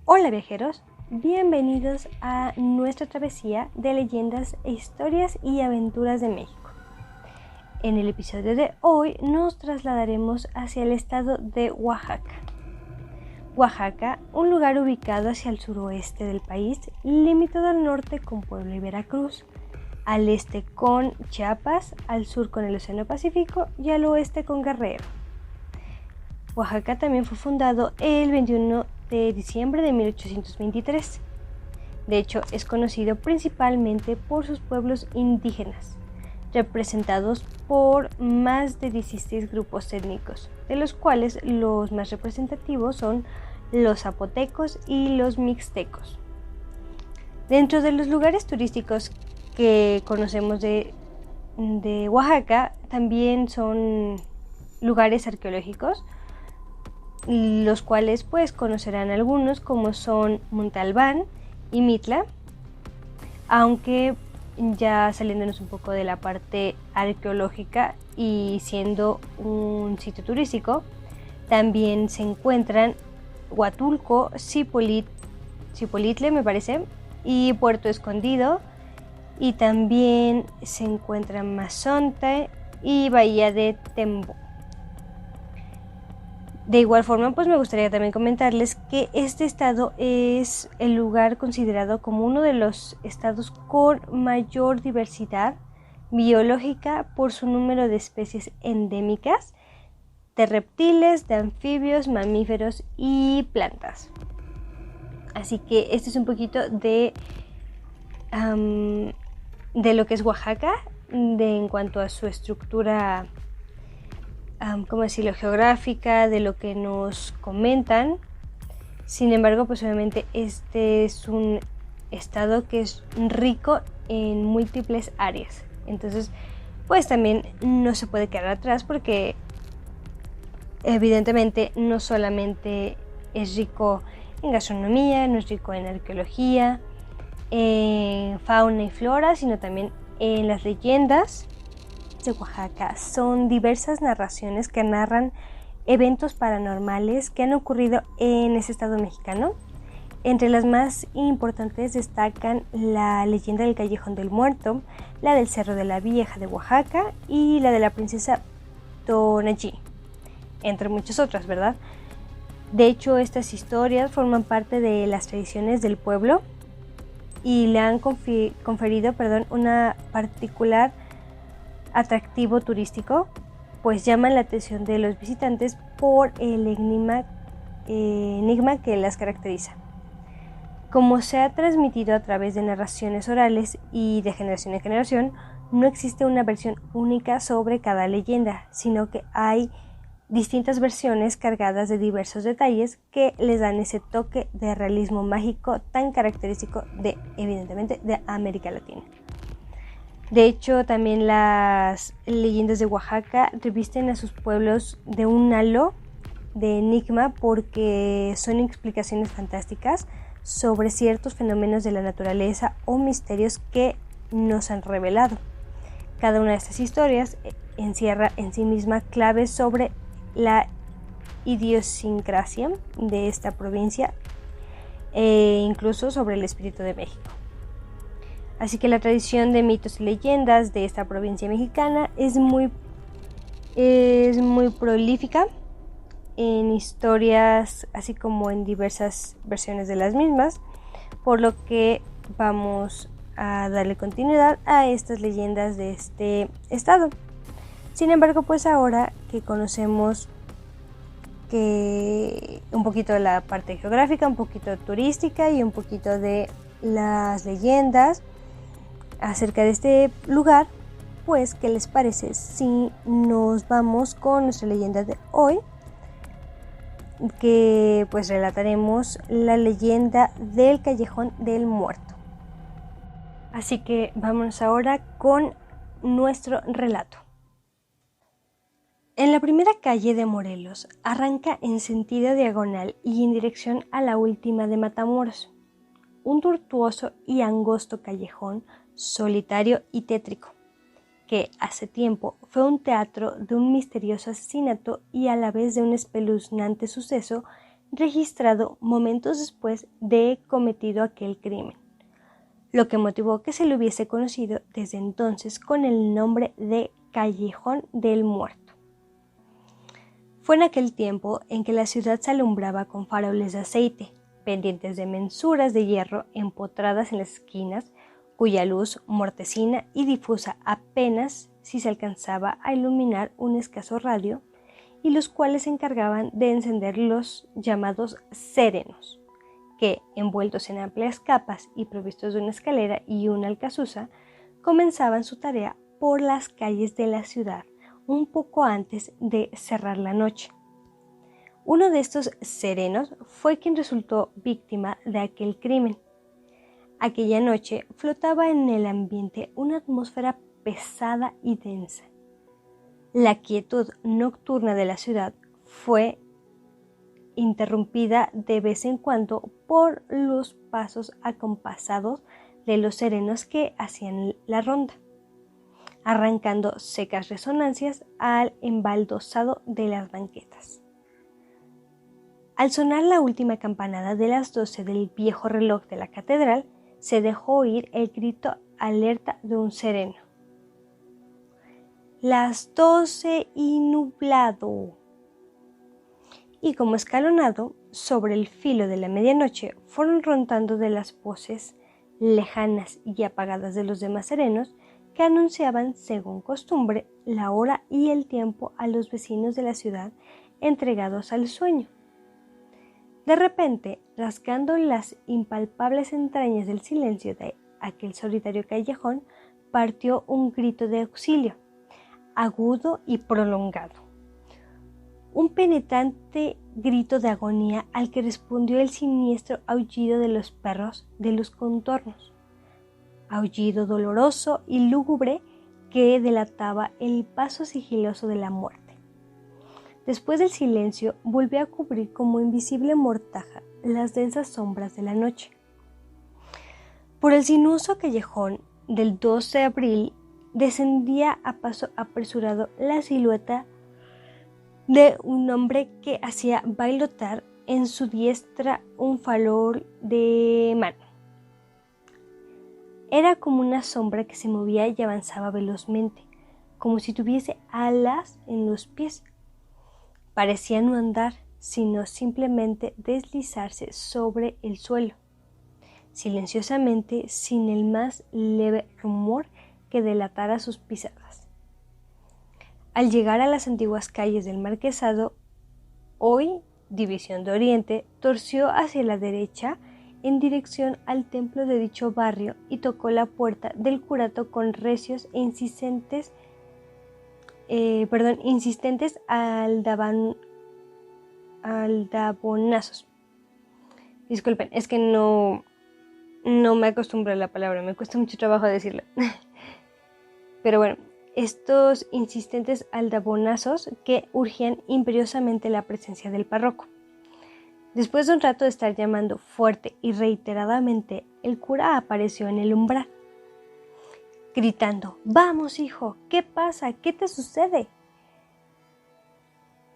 Hola viajeros, bienvenidos a nuestra travesía de leyendas, historias y aventuras de México. En el episodio de hoy nos trasladaremos hacia el estado de Oaxaca. Oaxaca, un lugar ubicado hacia el suroeste del país, limitado al norte con Puebla y Veracruz, al este con Chiapas, al sur con el Océano Pacífico y al oeste con Guerrero. Oaxaca también fue fundado el 21 de diciembre de 1823. De hecho, es conocido principalmente por sus pueblos indígenas, representados por más de 16 grupos étnicos, de los cuales los más representativos son los zapotecos y los mixtecos. Dentro de los lugares turísticos que conocemos de Oaxaca, también son lugares arqueológicos, los cuales pues conocerán algunos, como son Monte Albán y Mitla, aunque ya saliéndonos un poco de la parte arqueológica y siendo un sitio turístico, también se encuentran Huatulco, Zipolitle me parece, y Puerto Escondido, y también se encuentran Mazonte y Bahía de Tembo. De igual forma, pues me gustaría también comentarles que este estado es el lugar considerado como uno de los estados con mayor diversidad biológica por su número de especies endémicas de reptiles, de anfibios, mamíferos y plantas. Así que este es un poquito de lo que es Oaxaca, en cuanto a su estructura ¿cómo decirlo?, geográfica, de lo que nos comentan. Sin embargo, pues obviamente este es un estado que es rico en múltiples áreas. Entonces, pues también no se puede quedar atrás, porque evidentemente no solamente es rico en gastronomía, no es rico en arqueología, en fauna y flora, sino también en las leyendas de Oaxaca. Son diversas narraciones que narran eventos paranormales que han ocurrido en ese estado mexicano. Entre las más importantes destacan la leyenda del Callejón del Muerto, la del Cerro de la Vieja de Oaxaca y la de la princesa Tonayí, entre muchas otras, ¿verdad? De hecho, estas historias forman parte de las tradiciones del pueblo y le han conferido una particular atractivo turístico, pues llaman la atención de los visitantes por el enigma que las caracteriza. Como se ha transmitido a través de narraciones orales y de generación en generación, no existe una versión única sobre cada leyenda, sino que hay distintas versiones cargadas de diversos detalles que les dan ese toque de realismo mágico tan característico evidentemente, de América Latina. De hecho, también las leyendas de Oaxaca revisten a sus pueblos de un halo de enigma, porque son explicaciones fantásticas sobre ciertos fenómenos de la naturaleza o misterios que nos han revelado. Cada una de estas historias encierra en sí misma claves sobre la idiosincrasia de esta provincia e incluso sobre el espíritu de México. Así que la tradición de mitos y leyendas de esta provincia mexicana es muy prolífica en historias, así como en diversas versiones de las mismas, por lo que vamos a darle continuidad a estas leyendas de este estado. Sin embargo, pues ahora que conocemos un poquito de la parte geográfica, un poquito turística y un poquito de las leyendas acerca de este lugar, pues ¿qué les parece si nos vamos con nuestra leyenda de hoy? Que pues relataremos la leyenda del Callejón del Muerto. Así que vámonos ahora con nuestro relato. En la primera calle de Morelos arranca en sentido diagonal y en dirección a la última de Matamoros, un tortuoso y angosto callejón solitario y tétrico, que hace tiempo fue un teatro de un misterioso asesinato y a la vez de un espeluznante suceso registrado momentos después de cometido aquel crimen, lo que motivó que se le hubiese conocido desde entonces con el nombre de Callejón del Muerto. Fue en aquel tiempo en que la ciudad se alumbraba con faroles de aceite, pendientes de mensuras de hierro empotradas en las esquinas, cuya luz mortecina y difusa apenas si se alcanzaba a iluminar un escaso radio, y los cuales se encargaban de encender los llamados serenos, que, envueltos en amplias capas y provistos de una escalera y una alcazuza, comenzaban su tarea por las calles de la ciudad un poco antes de cerrar la noche. Uno de estos serenos fue quien resultó víctima de aquel crimen. Aquella noche flotaba en el ambiente una atmósfera pesada y densa. La quietud nocturna de la ciudad fue interrumpida de vez en cuando por los pasos acompasados de los serenos que hacían la ronda, arrancando secas resonancias al embaldosado de las banquetas. Al sonar la última campanada de las 12 del viejo reloj de la catedral, se dejó oír el grito alerta de un sereno. «Las 12 y nublado». Y como escalonado, sobre el filo de la medianoche, fueron rondando de las voces lejanas y apagadas de los demás serenos que anunciaban, según costumbre, la hora y el tiempo a los vecinos de la ciudad entregados al sueño. De repente, rasgando las impalpables entrañas del silencio de aquel solitario callejón, partió un grito de auxilio, agudo y prolongado. Un penetrante grito de agonía al que respondió el siniestro aullido de los perros de los contornos. Aullido doloroso y lúgubre que delataba el paso sigiloso de la muerte. Después del silencio, volvió a cubrir como invisible mortaja las densas sombras de la noche. Por el sinuoso callejón del 12 de abril descendía a paso apresurado la silueta de un hombre que hacía bailotar en su diestra un farol de mano. Era como una sombra que se movía y avanzaba velozmente, como si tuviese alas en los pies. Parecía no andar, sino simplemente deslizarse sobre el suelo, silenciosamente, sin el más leve rumor que delatara sus pisadas. Al llegar a las antiguas calles del Marquesado, hoy División de Oriente, torció hacia la derecha en dirección al templo de dicho barrio y tocó la puerta del curato con recios e insistentes aldabonazos. Disculpen, es que no me acostumbro a la palabra, me cuesta mucho trabajo decirla. Pero bueno, estos insistentes aldabonazos que urgían imperiosamente la presencia del párroco. Después de un rato de estar llamando fuerte y reiteradamente, el cura apareció en el umbral, gritando: «¡Vamos, hijo! ¿Qué pasa? ¿Qué te sucede?»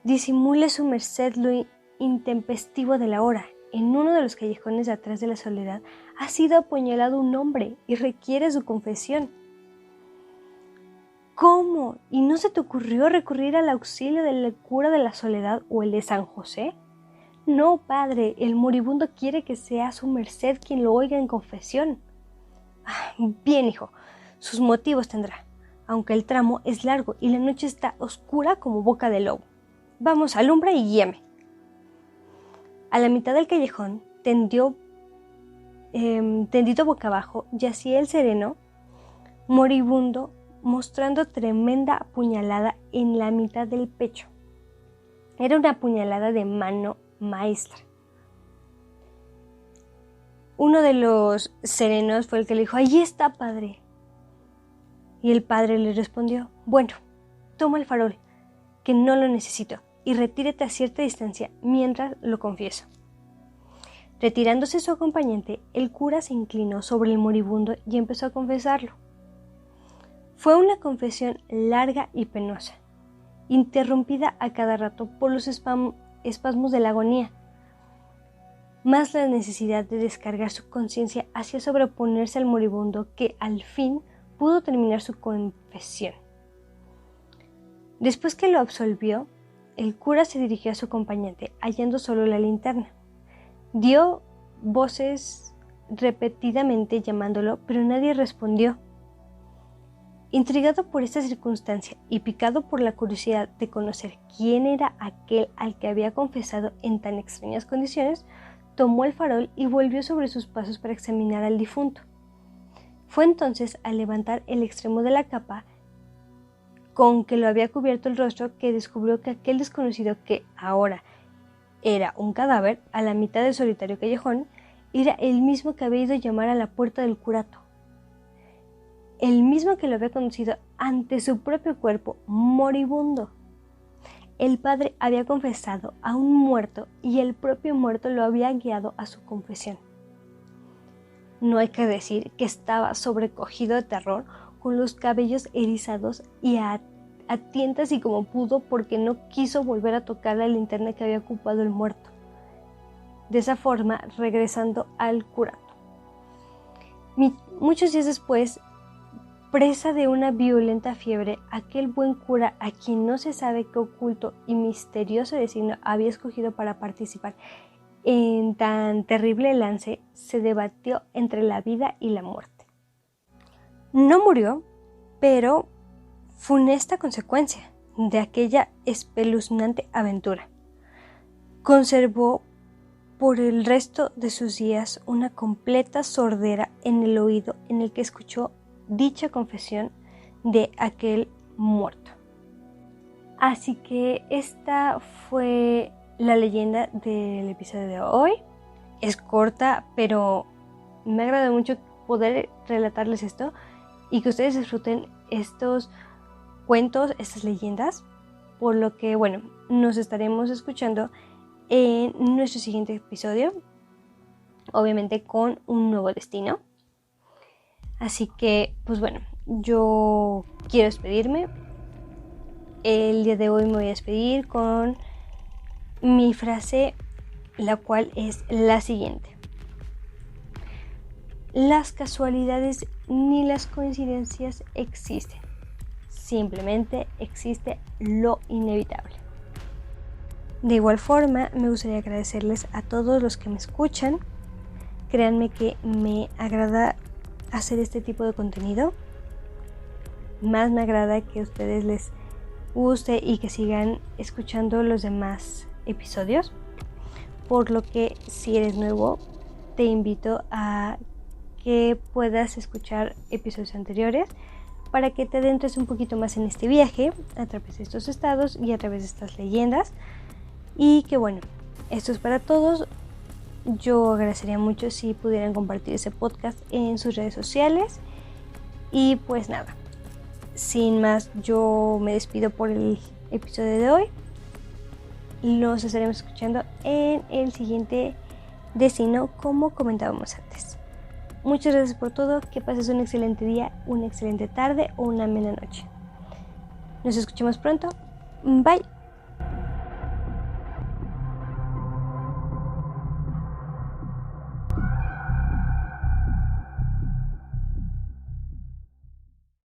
«Disimule su merced lo intempestivo de la hora. En uno de los callejones de atrás de la Soledad ha sido apuñalado un hombre y requiere su confesión». «¿Cómo? ¿Y no se te ocurrió recurrir al auxilio del cura de la Soledad o el de San José?» «No, padre, el moribundo quiere que sea su merced quien lo oiga en confesión». «Bien, hijo, sus motivos tendrá, aunque el tramo es largo y la noche está oscura como boca de lobo. Vamos, alumbra y guíame». A la mitad del callejón, tendido boca abajo, yacía el sereno, moribundo, mostrando tremenda puñalada en la mitad del pecho. Era una puñalada de mano maestra. Uno de los serenos fue el que le dijo: «Allí está, padre». Y el padre le respondió: «Bueno, toma el farol, que no lo necesito, y retírate a cierta distancia mientras lo confieso». Retirándose su acompañante, el cura se inclinó sobre el moribundo y empezó a confesarlo. Fue una confesión larga y penosa, interrumpida a cada rato por los espasmos de la agonía. Más la necesidad de descargar su conciencia hacía sobreponerse al moribundo, que al fin pudo terminar su confesión. Después que lo absolvió, el cura se dirigió a su acompañante, hallando solo la linterna. Dio voces repetidamente llamándolo, pero nadie respondió. Intrigado por esta circunstancia y picado por la curiosidad de conocer quién era aquel al que había confesado en tan extrañas condiciones, tomó el farol y volvió sobre sus pasos para examinar al difunto. Fue entonces al levantar el extremo de la capa con que lo había cubierto el rostro que descubrió que aquel desconocido, que ahora era un cadáver a la mitad del solitario callejón, era el mismo que había ido a llamar a la puerta del curato. El mismo que lo había conducido ante su propio cuerpo moribundo. El padre había confesado a un muerto y el propio muerto lo había guiado a su confesión. No hay que decir que estaba sobrecogido de terror, con los cabellos erizados y a tientas y como pudo, porque no quiso volver a tocar la linterna que había ocupado el muerto. De esa forma, regresando al curato. Muchos días después, presa de una violenta fiebre, aquel buen cura, a quien no se sabe qué oculto y misterioso designio había escogido para participar en tan terrible lance, se debatió entre la vida y la muerte. No murió, pero funesta consecuencia de aquella espeluznante aventura. Conservó por el resto de sus días una completa sordera en el oído en el que escuchó dicha confesión de aquel muerto. Así que esta fue la leyenda del episodio de hoy. Es corta, pero me agrada mucho poder relatarles esto y que ustedes disfruten estos cuentos, estas leyendas, por lo que bueno, nos estaremos escuchando en nuestro siguiente episodio, obviamente con un nuevo destino. Así que, pues bueno, yo quiero despedirme. El día de hoy me voy a despedir con mi frase, la cual es la siguiente: las casualidades ni las coincidencias existen, simplemente existe lo inevitable. De igual forma, me gustaría agradecerles a todos los que me escuchan. Créanme que me agrada hacer este tipo de contenido. Más me agrada que a ustedes les guste y que sigan escuchando los demás episodios. Por lo que, si eres nuevo, te invito a que puedas escuchar episodios anteriores para que te adentres un poquito más en este viaje a través de estos estados y a través de estas leyendas. Y que bueno, esto es para todos. Yo agradecería mucho si pudieran compartir ese podcast en sus redes sociales. Y pues nada, sin más, yo me despido por el episodio de hoy. Los estaremos escuchando en el siguiente destino, como comentábamos antes. Muchas gracias por todo, que pases un excelente día, una excelente tarde o una amena noche. Nos escuchamos pronto. Bye.